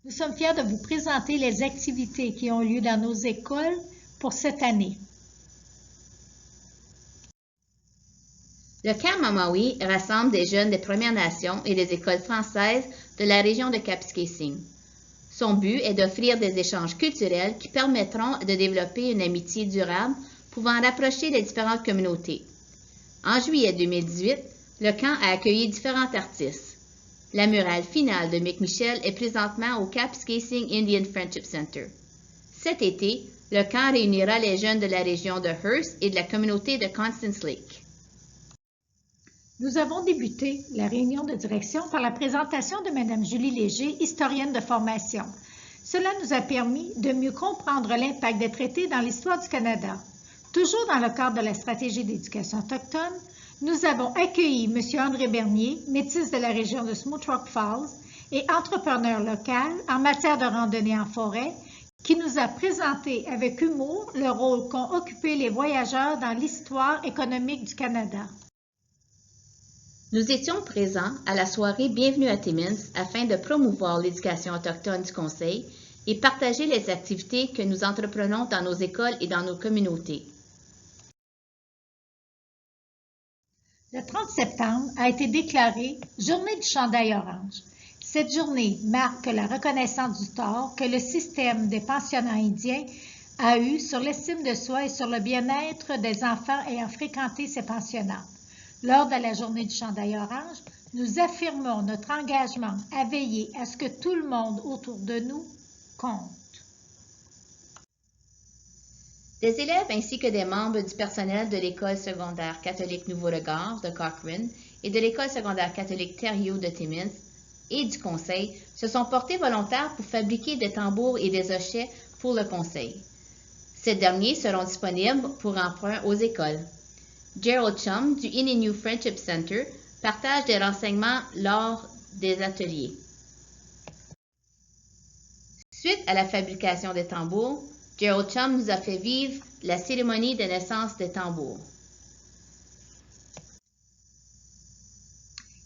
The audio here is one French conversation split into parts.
Nous sommes fiers de vous présenter les activités qui ont lieu dans nos écoles pour cette année. Le camp Mamawi rassemble des jeunes des Premières Nations et des écoles françaises de la région de Kapuskasing. Son but est d'offrir des échanges culturels qui permettront de développer une amitié durable pouvant rapprocher les différentes communautés. En juillet 2018, le camp a accueilli différents artistes. La murale finale de Mick Michel est présentement au Kapuskasing Indian Friendship Center. Cet été, le camp réunira les jeunes de la région de Hearst et de la communauté de Constance Lake. Nous avons débuté la réunion de direction par la présentation de Mme Julie Léger, historienne de formation. Cela nous a permis de mieux comprendre l'impact des traités dans l'histoire du Canada. Toujours dans le cadre de la stratégie d'éducation autochtone, nous avons accueilli M. André Bernier, métis de la région de Smooth Rock Falls et entrepreneur local en matière de randonnée en forêt, qui nous a présenté avec humour le rôle qu'ont occupé les voyageurs dans l'histoire économique du Canada. Nous étions présents à la soirée Bienvenue à Timmins afin de promouvoir l'éducation autochtone du Conseil et partager les activités que nous entreprenons dans nos écoles et dans nos communautés. Le 30 septembre a été déclaré Journée du chandail orange. Cette journée marque la reconnaissance du tort que le système des pensionnats indiens a eu sur l'estime de soi et sur le bien-être des enfants ayant fréquenté ces pensionnats. Lors de la Journée du chandail orange, nous affirmons notre engagement à veiller à ce que tout le monde autour de nous compte. Des élèves ainsi que des membres du personnel de l'École secondaire catholique Nouveau Regard de Cochrane et de l'École secondaire catholique Thériault de Timmins et du Conseil se sont portés volontaires pour fabriquer des tambours et des hochets pour le Conseil. Ces derniers seront disponibles pour emprunt aux écoles. Gerald Chum du Innu Friendship Center partage des renseignements lors des ateliers. Suite à la fabrication des tambours, Gerald Chum nous a fait vivre la cérémonie de naissance des tambours.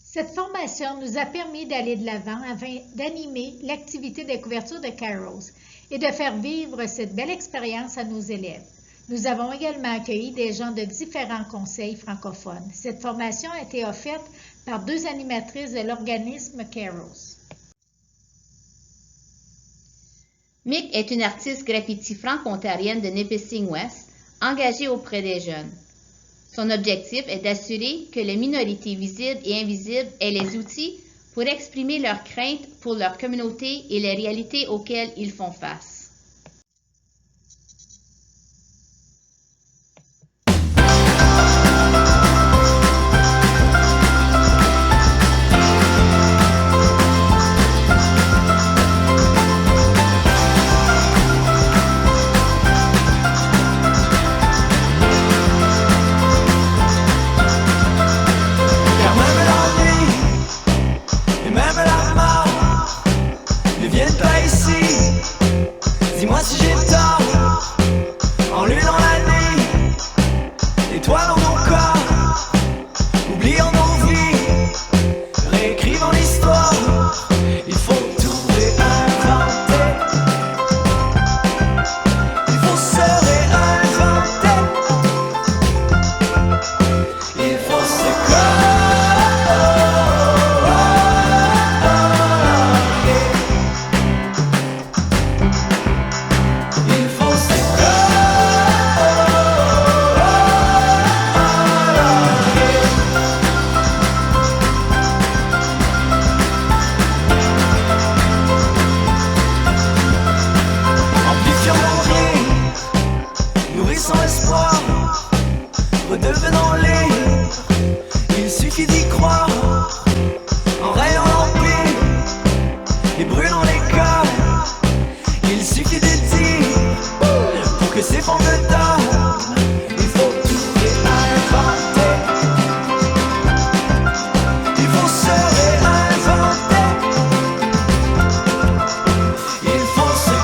Cette formation nous a permis d'aller de l'avant afin d'animer l'activité des couvertures de Carols et de faire vivre cette belle expérience à nos élèves. Nous avons également accueilli des gens de différents conseils francophones. Cette formation a été offerte par 2 animatrices de l'organisme Carols. Mick est une artiste graffiti franco-ontarienne de Nipissing-Ouest, engagée auprès des jeunes. Son objectif est d'assurer que les minorités visibles et invisibles aient les outils pour exprimer leurs craintes pour leur communauté et les réalités auxquelles ils font face. Dis-moi si j'ai tort, en lui dans la nuit, étoiles dans nos corps, oublions nos vies, réécrivons l'histoire, il faut tout réinventer, il faut se réinventer, il faut se coller. Sans espoir, redevenons libres, il suffit d'y croire, en rayant l'empire, et brûlant les cœurs, il suffit de dire, pour que ces formes de tort, il faut tout réinventer, il faut se réinventer, il faut se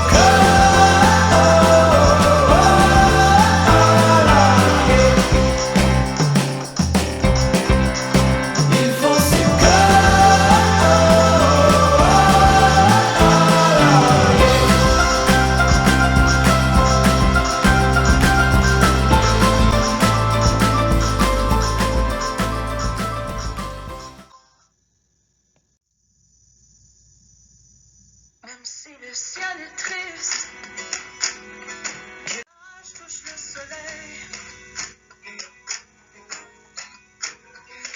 si le ciel est triste, que l'âge touche le soleil,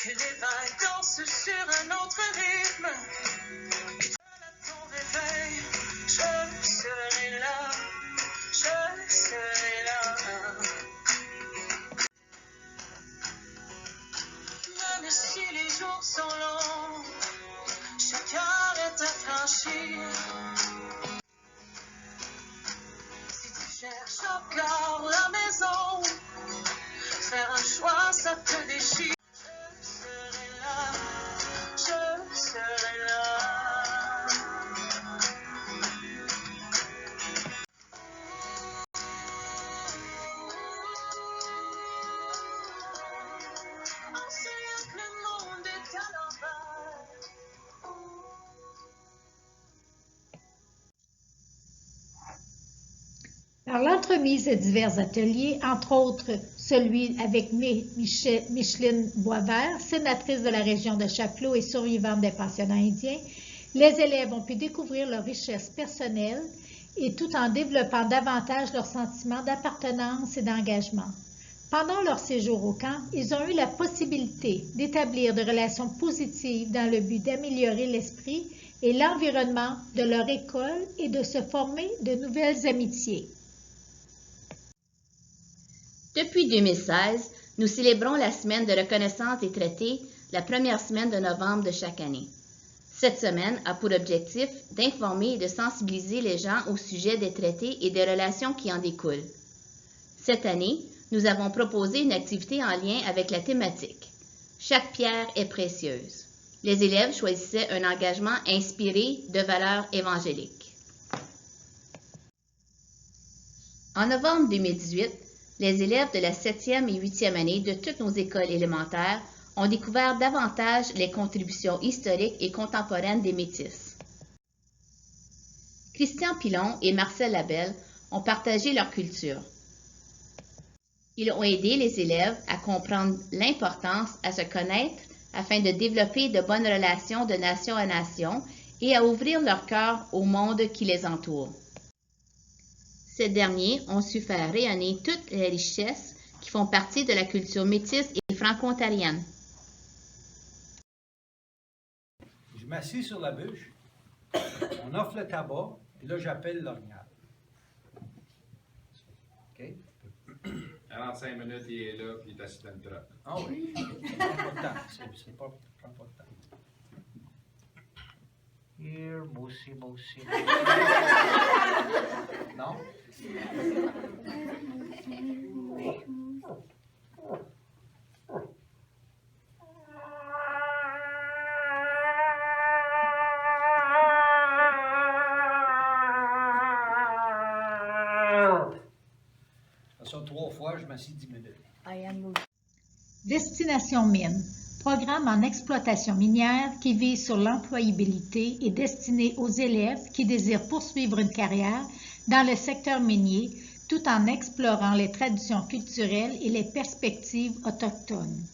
que les vagues dansent sur un autre rythme, et à ton réveil, je serai là, je serai là. Même si les jours sont longs, chaque heure est à franchir. Si tu cherches encore la maison, faire un choix, ça te déchire. Je serai là, je serai là. On sait que le monde est à l'envers. Par l'entremise de divers ateliers, entre autres celui avec Micheline Boisvert, sénatrice de la région de Chapleau et survivante des pensionnats indiens, les élèves ont pu découvrir leur richesse personnelle et tout en développant davantage leur sentiment d'appartenance et d'engagement. Pendant leur séjour au camp, ils ont eu la possibilité d'établir des relations positives dans le but d'améliorer l'esprit et l'environnement de leur école et de se former de nouvelles amitiés. Depuis 2016, nous célébrons la semaine de reconnaissance des traités la première semaine de novembre de chaque année. Cette semaine a pour objectif d'informer et de sensibiliser les gens au sujet des traités et des relations qui en découlent. Cette année, nous avons proposé une activité en lien avec la thématique. Chaque pierre est précieuse. Les élèves choisissaient un engagement inspiré de valeurs évangéliques. En novembre 2018, les élèves de la 7e et 8e année de toutes nos écoles élémentaires ont découvert davantage les contributions historiques et contemporaines des Métis. Christian Pilon et Marcel Labelle ont partagé leur culture. Ils ont aidé les élèves à comprendre l'importance à se connaître afin de développer de bonnes relations de nation à nation et à ouvrir leur cœur au monde qui les entoure. Ces derniers ont su faire rayonner toutes les richesses qui font partie de la culture métisse et franco-ontarienne. Je m'assis sur la bûche, on offre le tabac, et là j'appelle l'orignal. OK? 45 minutes, il est là, puis il est assis dans le truck. Ah oui, prends pas de temps, prends pas de temps. Here, moussi. Non? Ça 3 fois, je m'assis 10 minutes. Destination Mine, programme en exploitation minière qui vise sur l'employabilité et destiné aux élèves qui désirent poursuivre une carrière dans le secteur minier tout en explorant les traditions culturelles et les perspectives autochtones.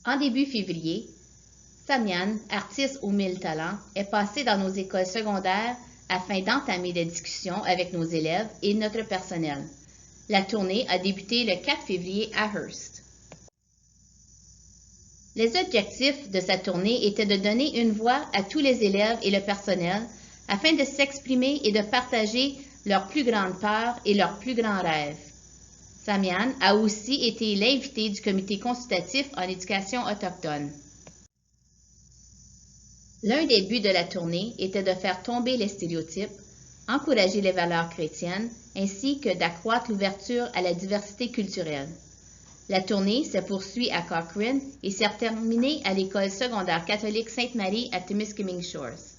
En début février, Samian, artiste aux 1000 talents, est passé dans nos écoles secondaires afin d'entamer des discussions avec nos élèves et notre personnel. La tournée a débuté le 4 février à Hearst. Les objectifs de sa tournée étaient de donner une voix à tous les élèves et le personnel afin de s'exprimer et de partager leurs plus grandes peurs et leurs plus grands rêves. Samian a aussi été l'invité du comité consultatif en éducation autochtone. L'un des buts de la tournée était de faire tomber les stéréotypes, encourager les valeurs chrétiennes, ainsi que d'accroître l'ouverture à la diversité culturelle. La tournée s'est poursuivie à Cochrane et s'est terminée à l'école secondaire catholique Sainte-Marie à Témiscamingue Shores.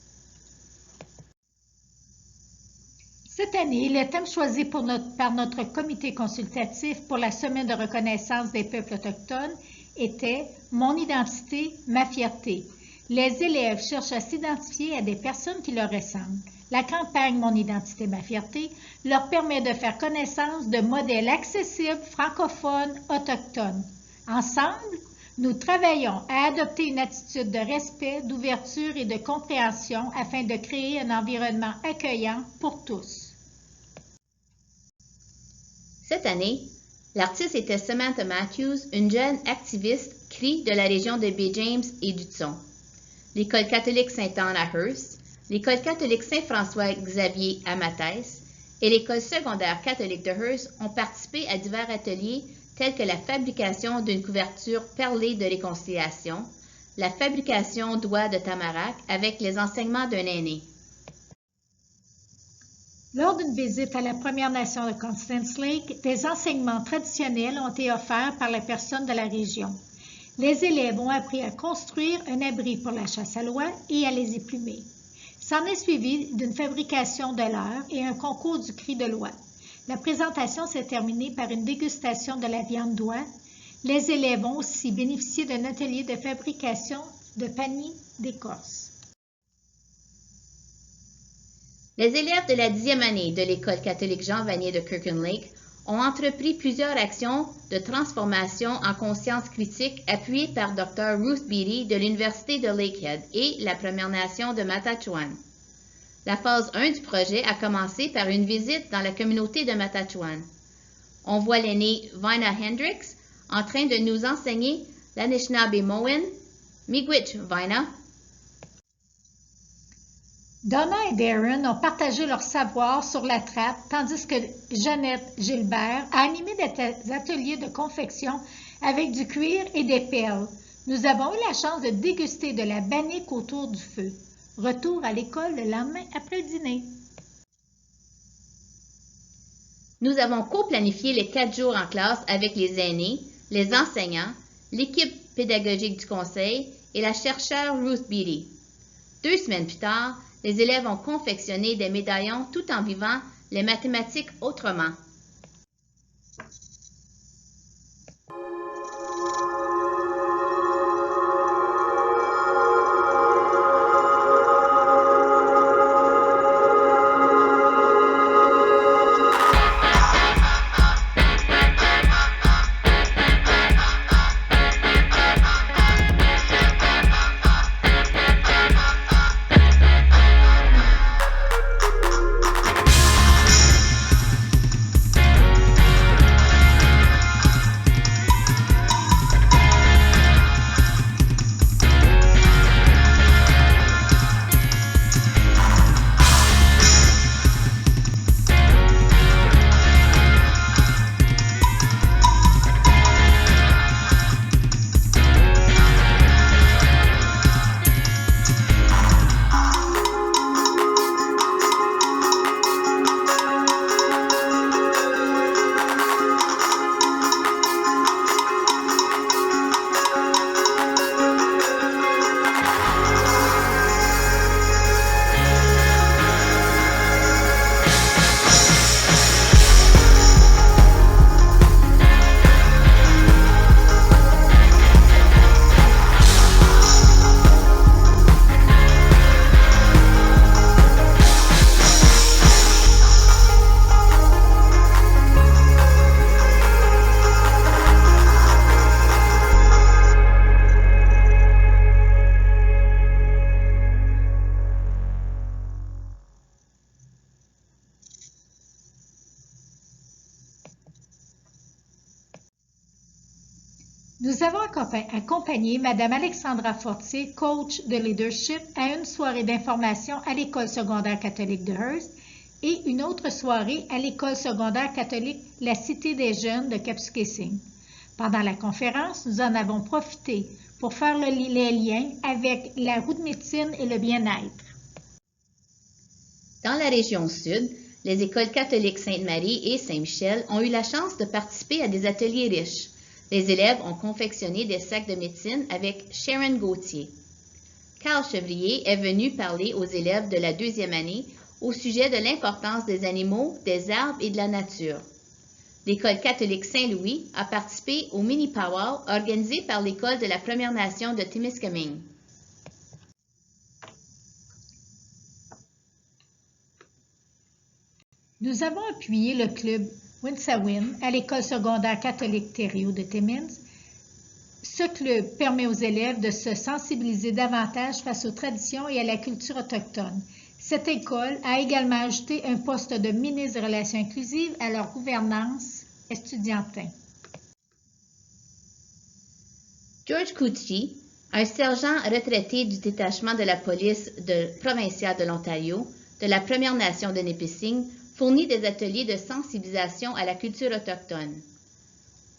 Cette année, le thème choisi par notre comité consultatif pour la semaine de reconnaissance des peuples autochtones était « Mon identité, ma fierté ». Les élèves cherchent à s'identifier à des personnes qui leur ressemblent. La campagne « Mon identité, ma fierté » leur permet de faire connaissance de modèles accessibles francophones autochtones. Ensemble, Nous travaillons à adopter une attitude de respect, d'ouverture et de compréhension afin de créer un environnement accueillant pour tous. Cette année, l'artiste était Samantha Matthews, une jeune activiste CRI de la région de Baie James et d'Hudson. L'École catholique Sainte-Anne à Hearst, l'École catholique Saint-François-Xavier à Mathes et l'École secondaire catholique de Hearst ont participé à divers ateliers tels que la fabrication d'une couverture perlée de réconciliation, la fabrication d'oies de tamarack avec les enseignements d'un aîné. Lors d'une visite à la Première Nation de Constance Lake, des enseignements traditionnels ont été offerts par les personnes de la région. Les élèves ont appris à construire un abri pour la chasse à l'oie et à les éplumer. S'en est suivi d'une fabrication de leurre et un concours du cri de l'oie. La présentation s'est terminée par une dégustation de la viande d'oie. Les élèves ont aussi bénéficié d'un atelier de fabrication de paniers d'écorce. Les élèves de la 10e année de l'École catholique Jean Vanier de Kirkland Lake ont entrepris plusieurs actions de transformation en conscience critique appuyées par Dr. Ruth Beatty de l'Université de Lakehead et la Première Nation de Matachuan. La phase 1 du projet a commencé par une visite dans la communauté de Matachuan. On voit l'aînée Vina Hendricks en train de nous enseigner l'Anishinaabe-Mowen. Miigwech, Vina. Donna et Darren ont partagé leur savoir sur la trappe, tandis que Jeannette Gilbert a animé des ateliers de confection avec du cuir et des perles. Nous avons eu la chance de déguster de la bannique autour du feu. Retour à l'école le lendemain après le dîner. Nous avons co-planifié les 4 jours en classe avec les aînés, les enseignants, l'équipe pédagogique du conseil et la chercheure Ruth Beatty. 2 semaines plus tard, les élèves ont confectionné des médaillons tout en vivant les mathématiques autrement. Nous avons accompagné Mme Alexandra Fortier, coach de leadership, à une soirée d'information à l'École secondaire catholique de Hearst et une autre soirée à l'École secondaire catholique La Cité des Jeunes de Kapuskasing. Pendant la conférence, nous en avons profité pour faire les liens avec la roue de médecine et le bien-être. Dans la région sud, les écoles catholiques Sainte-Marie et Saint-Michel ont eu la chance de participer à des ateliers riches. Les élèves ont confectionné des sacs de médecine avec Sharon Gauthier. Carl Chevrier est venu parler aux élèves de la 2e année au sujet de l'importance des animaux, des arbres et de la nature. L'École catholique Saint-Louis a participé au mini-powwow organisé par l'École de la Première Nation de Témiscamingue. Nous avons appuyé le club Winsawin à l'École secondaire catholique Thériault de Timmins Ce club permet aux élèves de se sensibiliser davantage face aux traditions et à la culture autochtone. Cette école a également ajouté un poste de ministre des Relations inclusives à leur gouvernance estudiantine. George Cucci, un sergent retraité du détachement de la police provinciale de l'Ontario, de la Première Nation de Nipissing, fournit des ateliers de sensibilisation à la culture autochtone.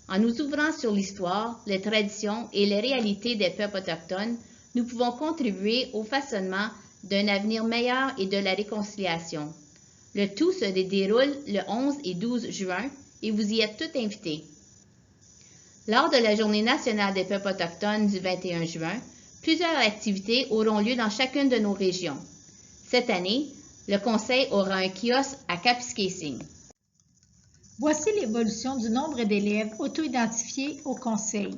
En nous ouvrant sur l'histoire, les traditions et les réalités des peuples autochtones, nous pouvons contribuer au façonnement d'un avenir meilleur et de la réconciliation. Le tout se déroule le 11 et 12 juin et vous y êtes tous invités. Lors de la Journée nationale des peuples autochtones du 21 juin, plusieurs activités auront lieu dans chacune de nos régions. Cette année, le Conseil aura un kiosque à Kapuskasing. Voici l'évolution du nombre d'élèves auto-identifiés au Conseil.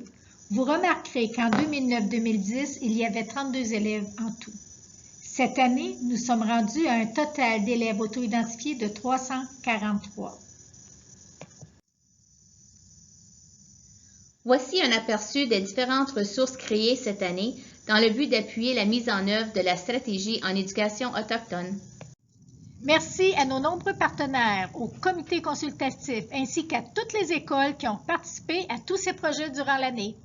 Vous remarquerez qu'en 2009-2010, il y avait 32 élèves en tout. Cette année, nous sommes rendus à un total d'élèves auto-identifiés de 343. Voici un aperçu des différentes ressources créées cette année dans le but d'appuyer la mise en œuvre de la stratégie en éducation autochtone. Merci à nos nombreux partenaires, au comité consultatif ainsi qu'à toutes les écoles qui ont participé à tous ces projets durant l'année.